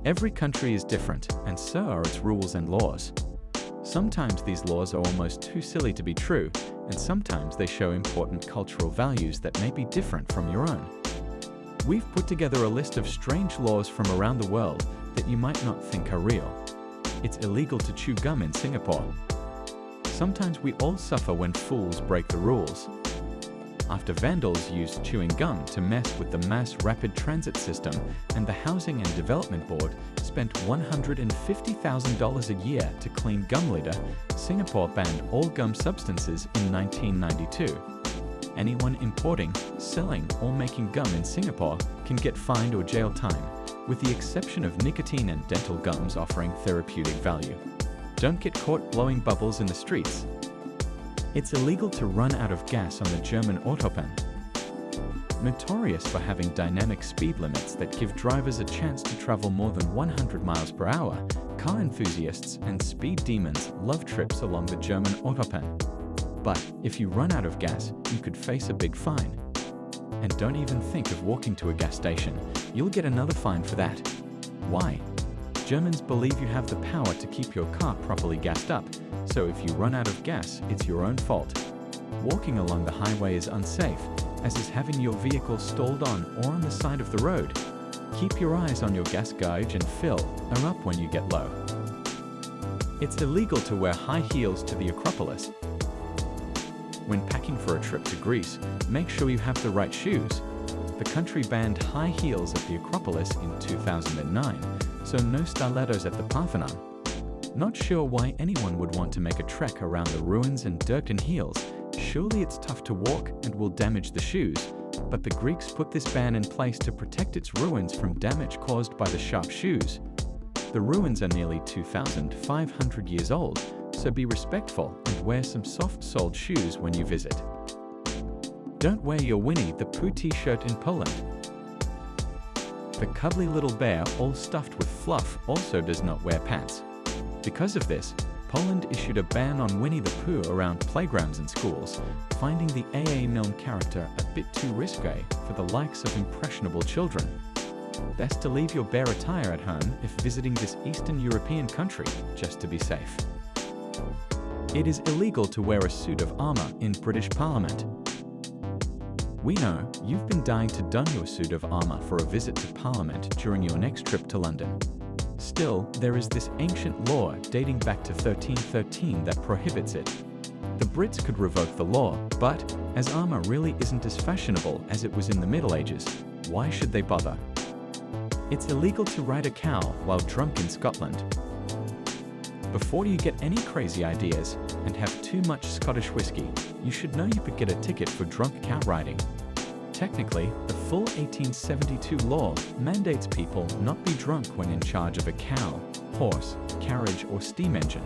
Every country is different, and so are its rules and laws. Sometimes these laws are almost too silly to be true, and sometimes they show important cultural values that may be different from your own. We've put together a list of strange laws from around the world that you might not think are real. It's illegal to chew gum in Singapore. Sometimes we all suffer when fools break the rules. After vandals used chewing gum to mess with the mass rapid transit system, and the Housing and Development Board spent $150,000 a year to clean gum litter, Singapore banned all gum substances in 1992. Anyone importing, selling, or making gum in Singapore can get fined or jail time, with the exception of nicotine and dental gums offering therapeutic value. Don't get caught blowing bubbles in the streets. It's illegal to run out of gas on the German Autobahn. Notorious for having dynamic speed limits that give drivers a chance to travel more than 100 miles per hour, car enthusiasts and speed demons love trips along the German Autobahn. But if you run out of gas, you could face a big fine. And don't even think of walking to a gas station. You'll get another fine for that. Why? Germans believe you have the power to keep your car properly gassed up, so if you run out of gas, it's your own fault. Walking along the highway is unsafe, as is having your vehicle stalled on or on the side of the road. Keep your eyes on your gas gauge and fill or up when you get low. It's illegal to wear high heels to the Acropolis. When packing for a trip to Greece, make sure you have the right shoes. The country banned high heels at the Acropolis in 2009, so no stilettos at the Parthenon. Not sure why anyone would want to make a trek around the ruins and dirt in heels. Surely it's tough to walk and will damage the shoes, but the Greeks put this ban in place to protect its ruins from damage caused by the sharp shoes. The ruins are nearly 2,500 years old, so be respectful and wear some soft-soled shoes when you visit. Don't wear your Winnie the Pooh t-shirt in Poland. The cuddly little bear, all stuffed with fluff, also does not wear pants. Because of this, Poland issued a ban on Winnie the Pooh around playgrounds and schools, finding the A.A. Milne character a bit too risque for the likes of impressionable children. Best to leave your bear attire at home if visiting this Eastern European country, just to be safe. It is illegal to wear a suit of armor in British Parliament. We know you've been dying to don your suit of armor for a visit to Parliament during your next trip to London. Still, there is this ancient law dating back to 1313 that prohibits it. The Brits could revoke the law, but as armor really isn't as fashionable as it was in the Middle Ages, why should they bother? It's illegal to ride a cow while drunk in Scotland. Before you get any crazy ideas and have too much Scottish whiskey, you should know you could get a ticket for drunk cow riding. Technically, the full 1872 law mandates people not be drunk when in charge of a cow, horse, carriage, or steam engine.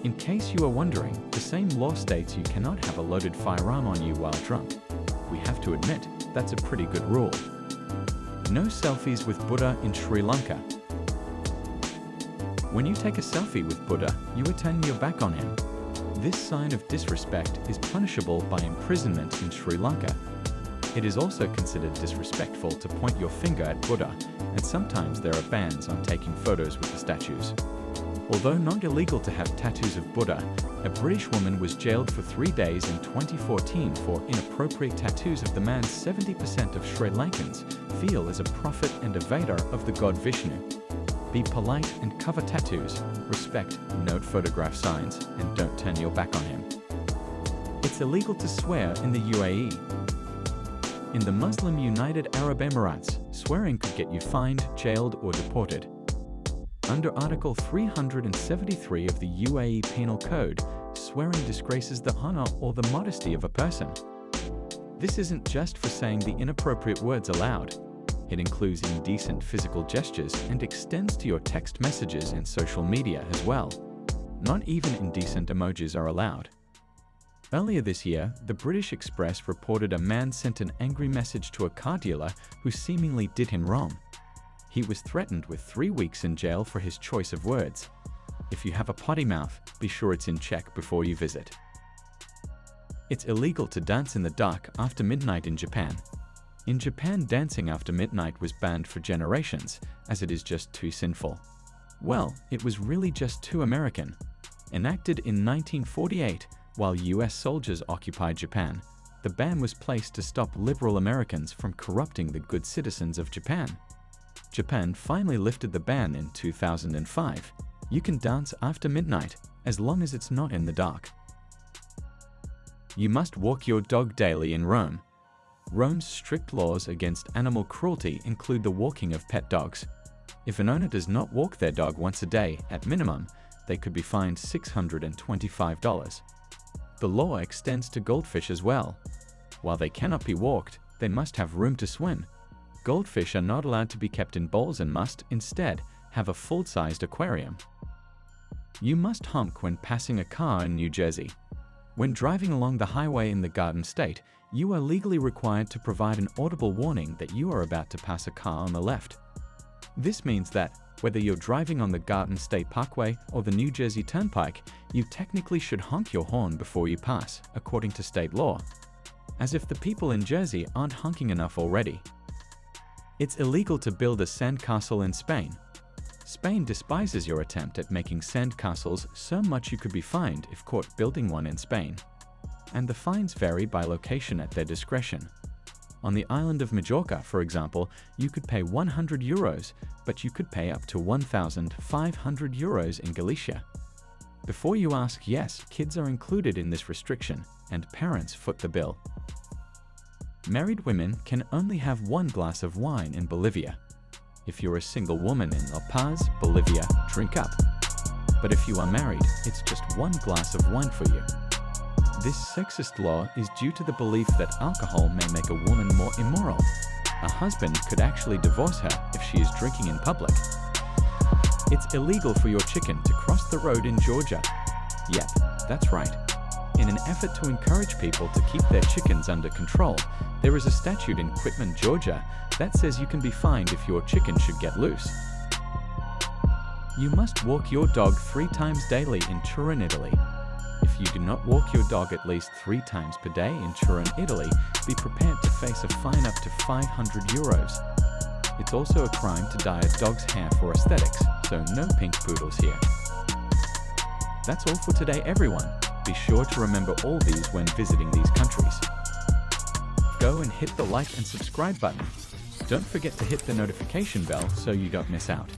In case you are wondering, the same law states you cannot have a loaded firearm on you while drunk. We have to admit, that's a pretty good rule. No selfies with Buddha in Sri Lanka. When you take a selfie with Buddha, you are turning your back on him. This sign of disrespect is punishable by imprisonment in Sri Lanka. It is also considered disrespectful to point your finger at Buddha, and sometimes there are bans on taking photos with the statues. Although not illegal to have tattoos of Buddha, a British woman was jailed for 3 days in 2014 for inappropriate tattoos of the man 70% of Sri Lankans feel is a prophet and a Vader of the god Vishnu. Be polite and cover tattoos, respect, note photograph signs, and don't turn your back on him. It's illegal to swear in the UAE. In the Muslim United Arab Emirates, swearing could get you fined, jailed, or deported. Under Article 373 of the UAE Penal Code, swearing disgraces the honor or the modesty of a person. This isn't just for saying the inappropriate words aloud. It includes indecent physical gestures and extends to your text messages and social media as well. Not even indecent emojis are allowed. Earlier this year, the British Express reported a man sent an angry message to a car dealer who seemingly did him wrong. He was threatened with 3 weeks in jail for his choice of words. If you have a potty mouth, be sure it's in check before you visit. It's illegal to dance in the dark after midnight in Japan. In Japan, dancing after midnight was banned for generations, as it is just too sinful. Well, it was really just too American. Enacted in 1948, while US soldiers occupied Japan, the ban was placed to stop liberal Americans from corrupting the good citizens of Japan. Japan finally lifted the ban in 2005. You can dance after midnight, as long as it's not in the dark. You must walk your dog daily in Rome. Rome's strict laws against animal cruelty include the walking of pet dogs. If an owner does not walk their dog once a day, at minimum, they could be fined $625. The law extends to goldfish as well. While they cannot be walked, they must have room to swim. Goldfish are not allowed to be kept in bowls and must, instead, have a full-sized aquarium. You must honk when passing a car in New Jersey. When driving along the highway in the Garden State, you are legally required to provide an audible warning that you are about to pass a car on the left. This means that, whether you're driving on the Garden State Parkway or the New Jersey Turnpike, you technically should honk your horn before you pass, according to state law. As if the people in Jersey aren't honking enough already. It's illegal to build a sandcastle in Spain. Spain despises your attempt at making sandcastles so much you could be fined if caught building one in Spain. And the fines vary by location at their discretion. On the island of Majorca, for example, you could pay €100, but you could pay up to €1,500 in Galicia. Before you ask, yes, kids are included in this restriction, and parents foot the bill. Married women can only have 1 glass of wine in Bolivia. If you're a single woman in La Paz, Bolivia, drink up. But if you are married, it's just 1 glass of wine for you. This sexist law is due to the belief that alcohol may make a woman more immoral. A husband could actually divorce her if she is drinking in public. It's illegal for your chicken to cross the road in Georgia. Yep, that's right. In an effort to encourage people to keep their chickens under control, there is a statute in Quitman, Georgia, that says you can be fined if your chicken should get loose. You must walk your dog 3 times daily in Turin, Italy. If you do not walk your dog at least 3 times per day in Turin, Italy, be prepared to face a fine up to €500. It's also a crime to dye a dog's hair for aesthetics, so no pink poodles here. That's all for today, everyone. Be sure to remember all these when visiting these countries. Go and hit the like and subscribe button. Don't forget to hit the notification bell so you don't miss out.